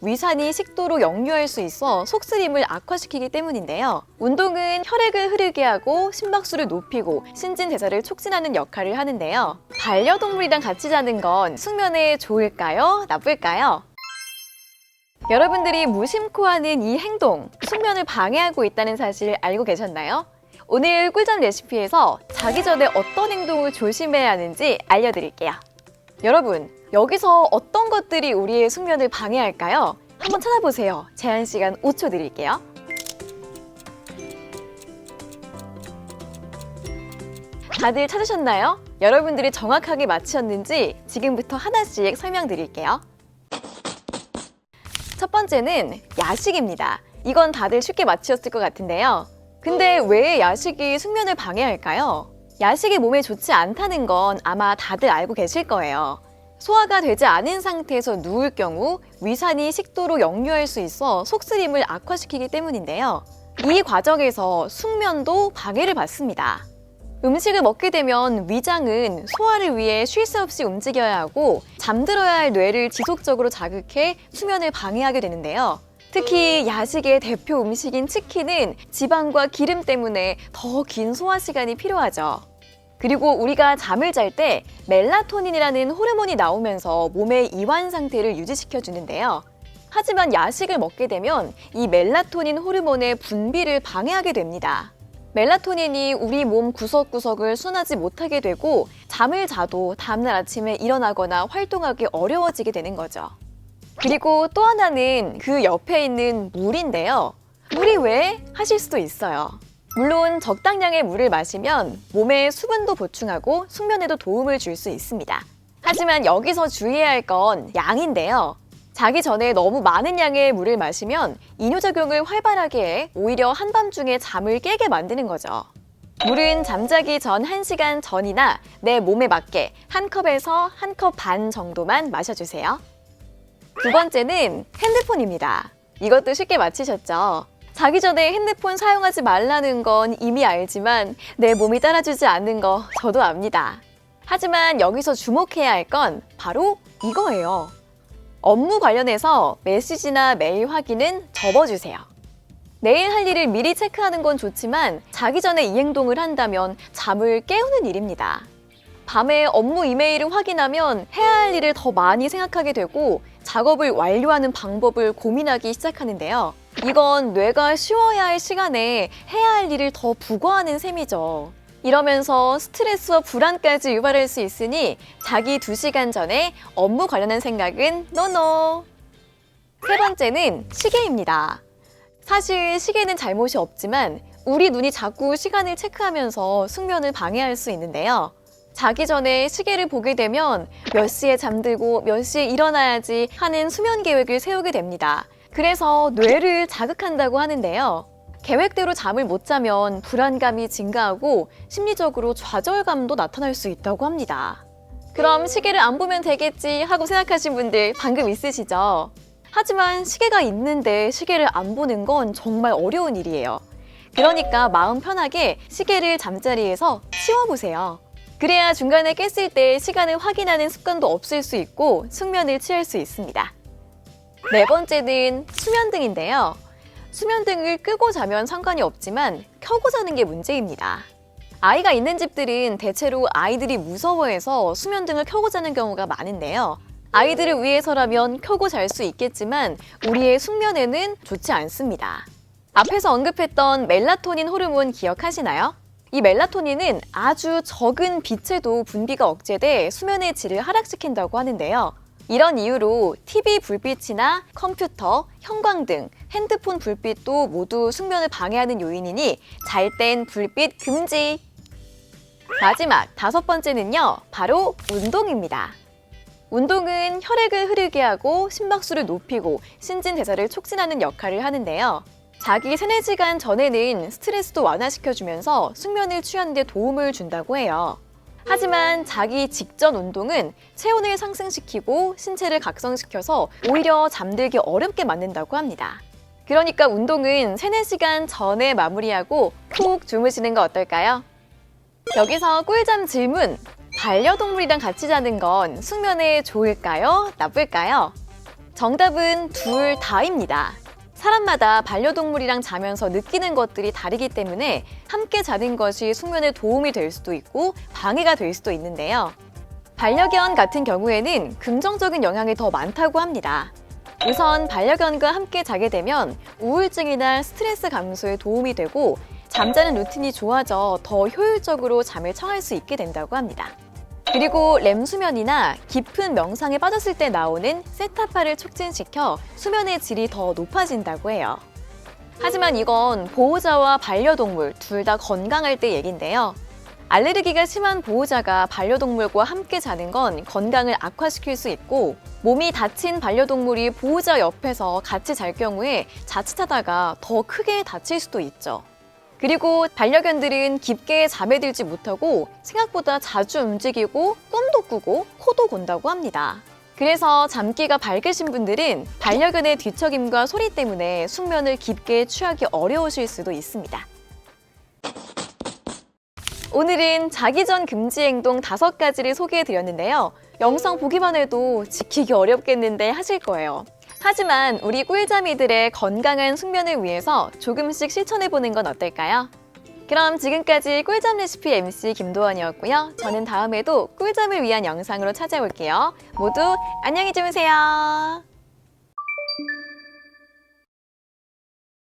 위산이 식도로 역류할 수 있어 속쓰림을 악화시키기 때문인데요. 운동은 혈액을 흐르게 하고 심박수를 높이고 신진대사를 촉진하는 역할을 하는데요. 반려동물이랑 같이 자는 건 숙면에 좋을까요? 나쁠까요? 여러분들이 무심코 하는 이 행동, 숙면을 방해하고 있다는 사실 알고 계셨나요? 오늘 꿀잠 레시피에서 자기 전에 어떤 행동을 조심해야 하는지 알려드릴게요. 여러분, 여기서 어떤 것들이 우리의 숙면을 방해할까요? 한번 찾아보세요. 제한 시간 5초 드릴게요. 다들 찾으셨나요? 여러분들이 정확하게 맞추셨는지 지금부터 하나씩 설명드릴게요. 첫 번째는 야식입니다. 이건 다들 쉽게 맞추셨을 것 같은데요. 근데 왜 야식이 숙면을 방해할까요? 야식이 몸에 좋지 않다는 건 아마 다들 알고 계실 거예요. 소화가 되지 않은 상태에서 누울 경우 위산이 식도로 역류할 수 있어 속쓰림을 악화시키기 때문인데요. 이 과정에서 숙면도 방해를 받습니다. 음식을 먹게 되면 위장은 소화를 위해 쉴 새 없이 움직여야 하고 잠들어야 할 뇌를 지속적으로 자극해 수면을 방해하게 되는데요. 특히 야식의 대표 음식인 치킨은 지방과 기름 때문에 더 긴 소화 시간이 필요하죠. 그리고 우리가 잠을 잘 때 멜라토닌이라는 호르몬이 나오면서 몸의 이완 상태를 유지시켜 주는데요. 하지만 야식을 먹게 되면 이 멜라토닌 호르몬의 분비를 방해하게 됩니다. 멜라토닌이 우리 몸 구석구석을 순환하지 못하게 되고 잠을 자도 다음날 아침에 일어나거나 활동하기 어려워지게 되는 거죠. 그리고 또 하나는 그 옆에 있는 물인데요. 물이 왜? 하실 수도 있어요. 물론 적당량의 물을 마시면 몸에 수분도 보충하고 숙면에도 도움을 줄 수 있습니다. 하지만 여기서 주의해야 할 건 양인데요. 자기 전에 너무 많은 양의 물을 마시면 이뇨작용을 활발하게 해 오히려 한밤중에 잠을 깨게 만드는 거죠. 물은 잠자기 전 1시간 전이나 내 몸에 맞게 한 컵에서 한 컵 반 정도만 마셔주세요. 두 번째는 핸드폰입니다. 이것도 쉽게 맞히셨죠? 자기 전에 핸드폰 사용하지 말라는 건 이미 알지만 내 몸이 따라주지 않는 거 저도 압니다. 하지만 여기서 주목해야 할 건 바로 이거예요. 업무 관련해서 메시지나 메일 확인은 접어주세요. 내일 할 일을 미리 체크하는 건 좋지만 자기 전에 이 행동을 한다면 잠을 깨우는 일입니다. 밤에 업무 이메일을 확인하면 해야 할 일을 더 많이 생각하게 되고 작업을 완료하는 방법을 고민하기 시작하는데요. 이건 뇌가 쉬어야 할 시간에 해야 할 일을 더 부과하는 셈이죠. 이러면서 스트레스와 불안까지 유발할 수 있으니 자기 2시간 전에 업무 관련한 생각은 노노! 세 번째는 시계입니다. 사실 시계는 잘못이 없지만 우리 눈이 자꾸 시간을 체크하면서 숙면을 방해할 수 있는데요. 자기 전에 시계를 보게 되면 몇 시에 잠들고 몇 시에 일어나야지 하는 수면 계획을 세우게 됩니다. 그래서 뇌를 자극한다고 하는데요. 계획대로 잠을 못 자면 불안감이 증가하고 심리적으로 좌절감도 나타날 수 있다고 합니다. 그럼 시계를 안 보면 되겠지 하고 생각하신 분들 방금 있으시죠? 하지만 시계가 있는데 시계를 안 보는 건 정말 어려운 일이에요. 그러니까 마음 편하게 시계를 잠자리에서 치워보세요. 그래야 중간에 깼을 때 시간을 확인하는 습관도 없을 수 있고 숙면을 취할 수 있습니다. 네 번째는 수면등인데요. 수면등을 끄고 자면 상관이 없지만 켜고 자는 게 문제입니다. 아이가 있는 집들은 대체로 아이들이 무서워해서 수면등을 켜고 자는 경우가 많은데요. 아이들을 위해서라면 켜고 잘 수 있겠지만 우리의 숙면에는 좋지 않습니다. 앞에서 언급했던 멜라토닌 호르몬 기억하시나요? 이 멜라토닌은 아주 적은 빛에도 분비가 억제돼 수면의 질을 하락시킨다고 하는데요. 이런 이유로 TV 불빛이나 컴퓨터, 형광등, 핸드폰 불빛도 모두 숙면을 방해하는 요인이니 잘 땐 불빛 금지! 마지막 5번째는요, 바로 운동입니다. 운동은 혈액을 흐르게 하고 심박수를 높이고 신진대사를 촉진하는 역할을 하는데요. 자기 3-4시간 전에는 스트레스도 완화시켜주면서 숙면을 취하는 데 도움을 준다고 해요. 하지만 자기 직전 운동은 체온을 상승시키고 신체를 각성시켜서 오히려 잠들기 어렵게 만든다고 합니다. 그러니까 운동은 3-4시간 전에 마무리하고 푹 주무시는 거 어떨까요? 여기서 꿀잠 질문! 반려동물이랑 같이 자는 건 숙면에 좋을까요? 나쁠까요? 정답은 둘 다입니다. 사람마다 반려동물이랑 자면서 느끼는 것들이 다르기 때문에 함께 자는 것이 숙면에 도움이 될 수도 있고 방해가 될 수도 있는데요. 반려견 같은 경우에는 긍정적인 영향이 더 많다고 합니다. 우선 반려견과 함께 자게 되면 우울증이나 스트레스 감소에 도움이 되고 잠자는 루틴이 좋아져 더 효율적으로 잠을 청할 수 있게 된다고 합니다. 그리고 렘 수면이나 깊은 명상에 빠졌을 때 나오는 세타파를 촉진시켜 수면의 질이 더 높아진다고 해요. 하지만 이건 보호자와 반려동물 둘 다 건강할 때 얘긴데요. 알레르기가 심한 보호자가 반려동물과 함께 자는 건 건강을 악화시킬 수 있고 몸이 다친 반려동물이 보호자 옆에서 같이 잘 경우에 자칫하다가 더 크게 다칠 수도 있죠. 그리고 반려견들은 깊게 잠에 들지 못하고 생각보다 자주 움직이고 꿈도 꾸고 코도 곤다고 합니다. 그래서 잠기가 밝으신 분들은 반려견의 뒤척임과 소리 때문에 숙면을 깊게 취하기 어려우실 수도 있습니다. 오늘은 자기 전 금지 행동 5가지를 소개해드렸는데요. 영상 보기만 해도 지키기 어렵겠는데 하실 거예요. 하지만 우리 꿀잠이들의 건강한 숙면을 위해서 조금씩 실천해보는 건 어떨까요? 그럼 지금까지 꿀잠 레시피 MC 김도원이었고요. 저는 다음에도 꿀잠을 위한 영상으로 찾아올게요. 모두 안녕히 주무세요.